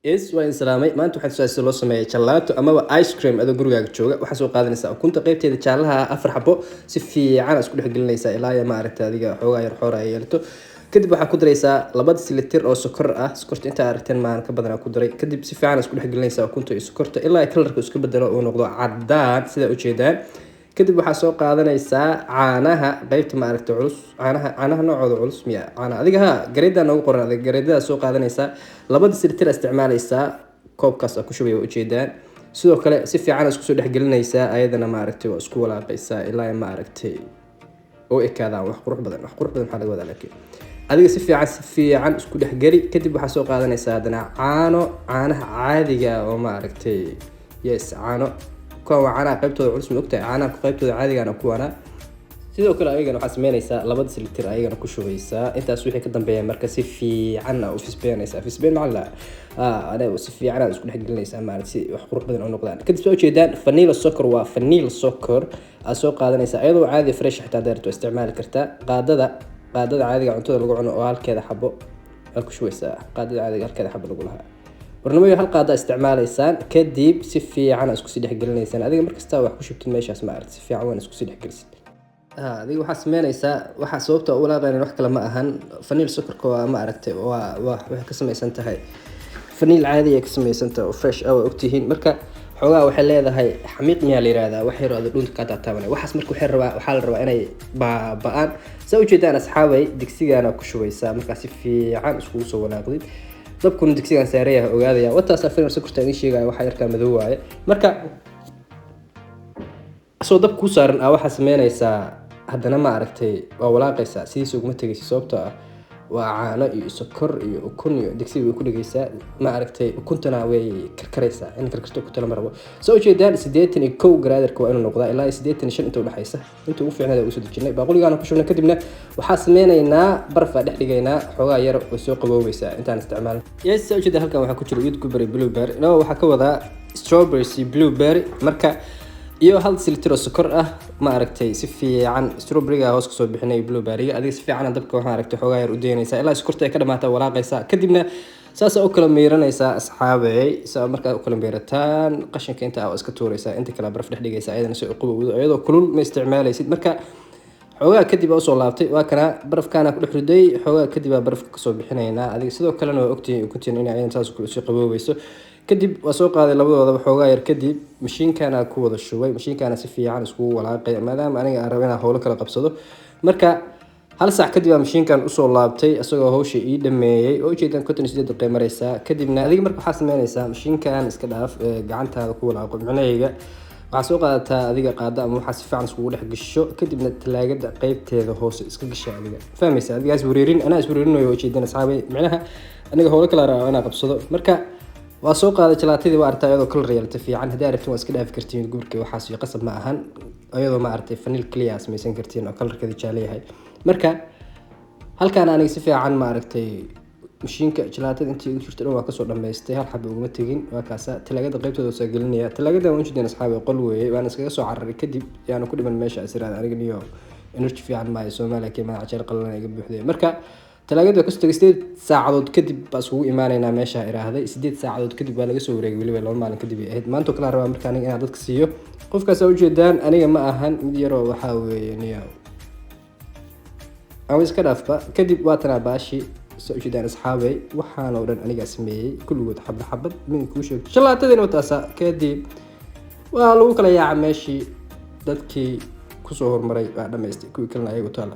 Waan islaamay maanta waxaan soo loo sameeyay gelato ama ice cream adoo gurigaaga jooga waxaa soo qaadanaysaa ukunta qaybteeda jaalaha afar xabo si fiican isku dhex gelinaysaa ilaa ay ma aragtay adiga xoogaa yar xoor ay yeelato kadib waxaa ku daraysaa 2 litir oo sokor ah sokorta inta aragteen maan ka badan ku daray kadib si fiican isku dhex gelinaysaa ukunta iyo sokorta ilaa ay kalarka isku bedelo oo noqdo cadaan sida u jeedaan kadib waxaa soo qaadanaysaa caanaha qaybta ma aragtay culus caanaha noocooda culus miya caana adiga gareeda noogu qoran adiga gareedada soo qaadanaysaa 2 litir isticmaalaysaa koobkaas ku shubay u jeedaan sidoo kale si fiican isku soo dhex gelinaysaa ayadana ma aragtay waa isku walaaqaysaa ilaa ay ma aragtay oo ekaadaan wax qurux badan waxa laga wadaa laakiin adiga si fiican isku dhex geli kadib waxaa soo qaadanaysaa hadana caanaha caadiga oo ma aragtay yes caano kuwa caanaha qaybtooda culus ma ogtahay caanaha qaybtooda caadigaana kuwana sidoo kale ayagana waxaa sameynaysaa 2 litir ayagana ku shubaysaa intaas wixii ka dambeeya marka si fiican u fisbeenaysaa fisbeen macalla ana si fiican isku dhex gelinaysaa maalintii si wax qurux badan oo noqdaan kadib soo jeedaan vanilla sokor waa vanilla sokor aad soo qaadanaysaa ayadoo caadi fresh xitaa daarto isticmaali kartaa qaadada caadiga cuntada lagu cuno oo halkeeda xabo ku shubaysaa qaadada caadiga halkeeda xabo lagu lahaa barnaamijyo hal qaada isticmaalaysaan kadib si fiican isku sii dhex gelinaysaan adiga markasta wax ku shubtid meeshaas ma aragtay si fiican waan isku sii dhex gelisid adiga waxaa sameynaysaa waxaa sababta u walaaqayn wax kale ma ahan vanilla sokorka waa ma aragtay waa waxay ka samaysan tahay vanilla caadi ay ka samaysan tahay oo fresh ah ogtihiin marka xoogaa waxay leedahay xamiiq miyaa la yiraahdaa wax yar oo dhunta ka taataabanay waxaas marka waxaa la rabaa inay baaba'aan saa u jeedaan asxaabay digsigana ku shubaysaa marka si fiican isku soo walaaqdid dabkuna digsigan saareeyaha ogaadaya wataas vanilla sokorta idin sheegaya waxa yarka madow waaye marka soo dab ku saaran waxa sameynaysaa haddana ma aragtay waa walaaqaysaa sidiisa uguma tagaysa sababtoo ah waa caano iyo sokor iyo ukun iyo digsiga way ku dhagaysaa ma aragtay ukuntana way karkaraysaa in karkarto ku tala marabo soo jeedaan 81 graadarka waa inuu noqdaa ilaa 85 inta u dhaxaysa inta ugu fiicnaa u soo dejinay baaquligaana ku shubnay kadibna waxaa sameynaynaa baraf dhex dhigaynaa xoogaa yar oo soo qabowaysa intaan isticmaal yes soo jeeda halkan waxa ku jira youtuber blueberry waxa ka wada strawberry blueberry marka iyo 1 litir oo sokor ah ma aragtay si fiican strawberry-ga hoos ka soo bixinay blueberry-ga adiga si fiican dabka waxa aragtay xoogaa yar u deynaysaa ilaa sokorta ay ka dhamaato walaaqaysaa kadibna saas oo kala meeranaysaa asxaabay saa marka u kala meerataan qashinka inta iska tuuraysaa inta kala baraf dhex dhigaysaa ayadana si qabowdo ayadoo kulul ma isticmaalaysid marka xoogaa kadib oo soo laabtay waa kana barafkaana ku dhex riday xoogaa kadib barafka ka soo bixinaynaa adiga sidoo kalena waa ogtiin ku tiin in ay taas ku soo qabowayso kadib waa soo qaaday labadoodaba xoogaa yar kadib mashiinkana ku wada shubay mashiinkana si fiican isku walaaqay maadaama aniga aan rabay inaan hawlo kala qabsado marka hal saac kadib mashiinkan u soo laabtay asagoo hawsha ii dhameeyay oo jeedaan 58 daqiiqo maraysa kadibna adiga marka waxaa sameynaysaa mashiinkan iska dhaaf gacantaada ku walaaqo macnaheega waxaa soo qaadataa adiga qaada ama waxaa si fiican iskugu dhex gasho kadibna talaagada qaybteeda hoose iska gasha adiga fahmaysa adigaas wareerin anaa is wareerinayo oo jeedaan asxaabay macnaha aniga hawlo kala rabaa inaan qabsado marka waa soo qaaday gelaatadii waa artay ayadoo kala reelta fiican hadii aragtin waa iska dhaafi kartiin gurka waxaas iyo qasab ma ahan ayadoo ma artay vanilla clear samaysan kartiin oo kalarkeedu jaaleeyahay marka halkaan aniga si fiican ma aragtay mashiinka gelaatada intii ugu jirtay waa ka soo dhameystay hal xabo uguma tagin waa kaasa talaagada qaybtooda soo gelinaya talaagada waan jideen asxaabay qol weeyay waan iskaga soo cararay kadib yaanu ku dhiman meesha asiraad aniga niyo energy fiican ma ay Soomaaliya keenay ajal qalan iga buuxday marka talaagada ka soo tagay 8 saacadood kadib bas ugu imaanayna meesha iraahday 8 saacadood kadib baa laga soo wareegay waliba 2 maalin kadib ay ahayd maanta kala rabaa markaan inaan dadka siiyo qofkaas oo jeedaan aniga ma ahan mid yar oo waxa weeye niyo aan iska dhaafba kadib waa tana baashi soo jeedaan asxaabay waxaan oo dhan aniga sameeyay kulligood xabad min ku sheeg shalaatadina wataasa kadib waa lagu kala yaacay meeshii dadkii ku soo hormaray baa dhameystay kuwii kalena ayagu taala